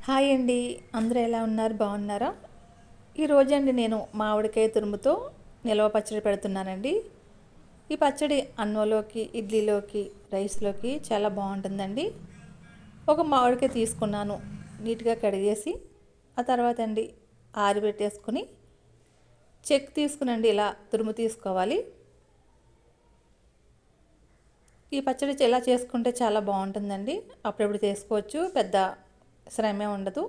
Hi అండి. అందరూ ఎలా ఉన్నారు? బాగున్నారా? ఈరోజండి నేను మామిడికాయ తురుముతో నిలవ పచ్చడి పెడుతున్నానండి. ఈ పచ్చడి అన్నంలోకి, ఇడ్లీలోకి, రైస్లోకి చాలా బాగుంటుందండి. ఒక మామిడికాయ తీసుకున్నాను, నీట్గా కడిగేసి ఆ తర్వాత అండి ఆరబెట్టేసుకుని చెక్ తీసుకునండి ఇలా తురుము తీసుకోవాలి. ఈ పచ్చడి ఎలా చేసుకుంటే చాలా బాగుంటుందండి. అప్పుడప్పుడు చేసుకోవచ్చు, పెద్ద శ్రమే ఉండదు.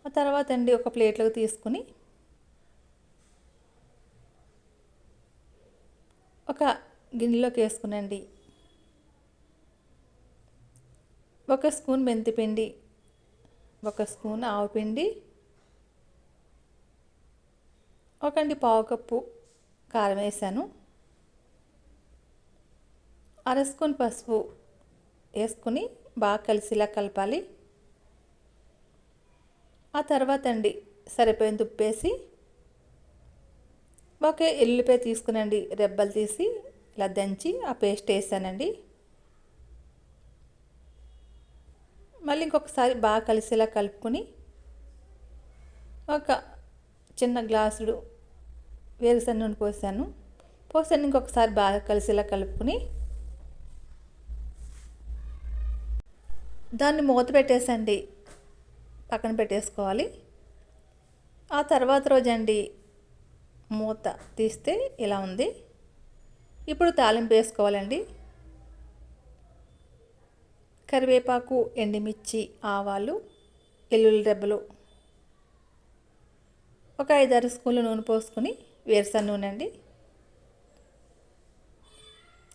ఆ తర్వాత అండి ఒక ప్లేట్లోకి తీసుకుని ఒక గిన్నెలోకి వేసుకునండి 1 స్పూన్ మెంతిపిండి, 1 స్పూన్ ఆవపిండి, పావు కప్పు కారం వేసాను, 1/2 స్పూన్ పసుపు వేసుకుని బాగా కలిసిలా కలపాలి. ఆ తర్వాత అండి సరిపోయిన ఉప్పేసి ఒక ఎల్లుల్లిపాయ తీసుకునండి రెబ్బలు తీసి ఇలా దంచి ఆ పేస్ట్ వేసానండి. మళ్ళీ ఇంకొకసారి బాగా కలిసేలా కలుపుకొని ఒక చిన్న గ్లాసుడు వేరుశనగ నూనె పోసాను. ఇంకొకసారి బాగా కలిసేలా కలుపుకొని దాన్ని మూత పెట్టేసండి పక్కన పెట్టేసుకోవాలి. ఆ తర్వాత రోజండి మూత తీస్తే ఇలా ఉంది. ఇప్పుడు తాలింపు వేసుకోవాలండి. కరివేపాకు, ఎండుమిర్చి, ఆవాలు, వెల్లుల్లి రెబ్బలు, ఒక 5-6 స్పూన్లు నూనె పోసుకొని వేరుశనగ నూనె అండి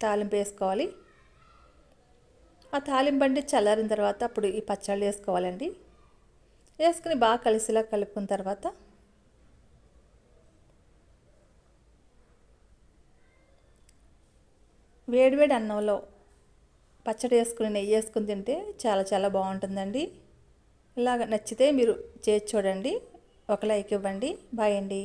తాలింపు వేసుకోవాలి. ఆ తాలింపు అంటే చల్లారిన తర్వాత అప్పుడు ఈ పచ్చళ్ళు వేసుకోవాలండి. వేసుకుని బాగా కలిసిలా కలుపుకున్న తర్వాత వేడివేడి అన్నంలో పచ్చడి వేసుకుని నెయ్యి వేసుకుని తింటే చాలా చాలా బాగుంటుందండి. ఇలాగ నచ్చితే మీరు చేసి చూడండి. ఒక లైక్ ఇవ్వండి. బాయ్ అండి.